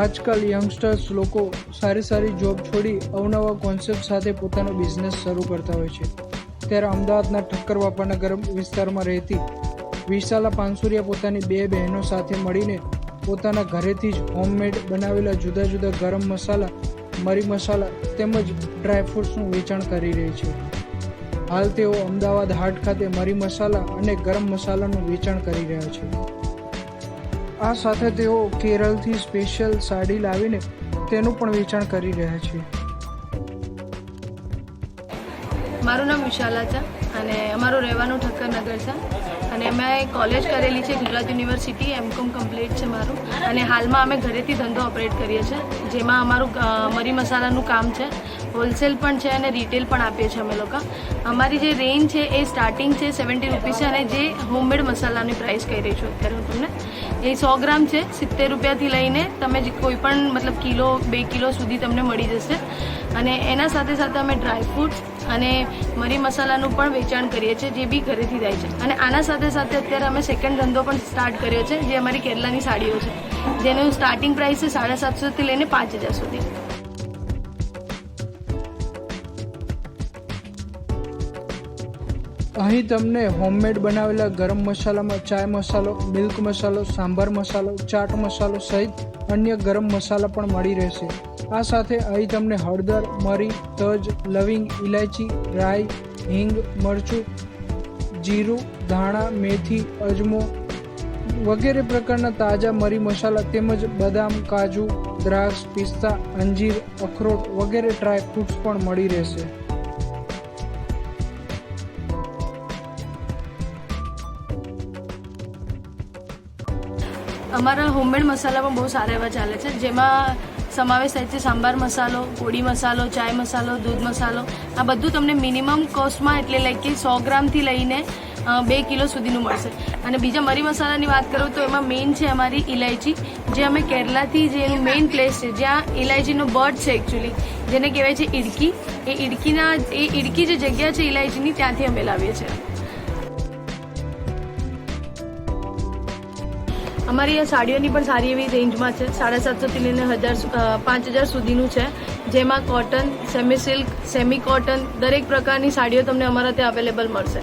આજકાલ યંગસ્ટર્સ લોકો સારી જોબ છોડી અવનવા કોન્સેપ્ટ સાથે પોતાનો બિઝનેસ શરૂ કરતા હોય છે। ત્યારે અમદાવાદના ઠક્કર બાપાના ગરમ વિસ્તારમાં રહેતી વિશાલા પાનસુરિયા પોતાની 2 બહેનો સાથે મળીને પોતાના ઘરેથી જ હોમમેડ બનાવેલા જુદા જુદા ગરમ મસાલા, મરી મસાલા તેમજ ડ્રાયફ્રૂટ્સનું વેચાણ કરી રહી છે। હાલ તેઓ અમદાવાદ હાટ ખાતે મરી મસાલા અને ગરમ મસાલાનું વેચાણ કરી રહ્યા છે। આ સાથે તેઓ કેરળથી સ્પેશિયલ સાડી લાવીને તેનું પણ વેચાણ કરી રહ્યા છે। મારું નામ વિશાલા છે અને અમારું રહેવાનું ઠક્કર નગર છે અને મેં કોલેજ કરેલી છે ગુજરાત યુનિવર્સિટી, M.Com કમ્પ્લીટ છે મારું અને હાલમાં અમે ઘરેથી ધંધો ઓપરેટ કરીએ છીએ, જેમાં અમારું મરી મસાલાનું કામ છે, હોલસેલ પણ છે અને રિટેલ પણ આપીએ છીએ અમે લોકો। અમારી જે રેન્જ છે એ સ્ટાર્ટિંગ છે 70 રૂપીસ છે અને જે હોમમેડ મસાલાની પ્રાઇસ કહી રહી છું અત્યારે હું તમને, એ 100 ગ્રામ છે 70 રૂપિયાથી લઈને તમે કોઈ પણ મતલબ કિલો 2 કિલો સુધી તમને મળી જશે। અને એના સાથે સાથે અમે ડ્રાયફ્રૂટ્સ અને મરી મસાલાનું પણ વેચાણ કરીએ છીએ, જે બી ઘરેથી થાય છે। અને આના સાથે સાથે અત્યારે અમે સેકન્ડ ધંધો પણ સ્ટાર્ટ કર્યો છે, જે અમારી કેરલાની સાડીઓ છે, જેનું સ્ટાર્ટિંગ પ્રાઇસ છે 750થી લઈને 5000 સુધી। અહીં તમને હોમમેડ બનાવેલા ગરમ મસાલામાં ચાય મસાલો, મિલ્ક મસાલો, સાંભાર મસાલો, ચાટ મસાલો સહિત અન્ય ગરમ મસાલા પણ મળી રહેશે। આ સાથે અહીં તમને હળદર, મરી, તજ, લવિંગ, ઇલાયચી, રાઈ, હિંગ, મરચું, જીરું, ધાણા, મેથી, અજમો વગેરે પ્રકારના તાજા મરી મસાલા તેમજ બદામ, કાજુ, દ્રાક્ષ, પિસ્તા, અંજીર, અખરોટ વગેરે ડ્રાયફ્રૂટ્સ પણ મળી રહેશે। અમારા હોમમેડ મસાલા પણ બહુ સારા એવા ચાલે છે, જેમાં સમાવેશ થાય છે સાંભાર મસાલો, પોડી મસાલો, ચાય મસાલો, દૂધ મસાલો। આ બધું તમને મિનિમમ કોસ્ટમાં એટલે લાઈક કે 100 ગ્રામથી લઈને 2 કિલો સુધીનું મળશે। અને બીજા મરી મસાલાની વાત કરું તો એમાં મેઇન છે અમારી ઇલાયચી, જે અમે કેરલાથી જે એનું મેઇન પ્લેસ છે જ્યાં ઇલાયચીનો બર્ડ છે એકચ્યુઅલી, જેને કહેવાય છે ઇડકી, એ ઇડકી જે જગ્યા છે ઇલાયચીની ત્યાંથી અમે લાવીએ છીએ। અમારી આ સાડીઓની પણ સારી એવી રેન્જમાં છે, 750થી લઈને 5000 સુધીનું છે, જેમાં cotton, semi silk, semi cotton દરેક પ્રકારની સાડીઓ તમને અમારા ત્યાં અવેલેબલ મળશે।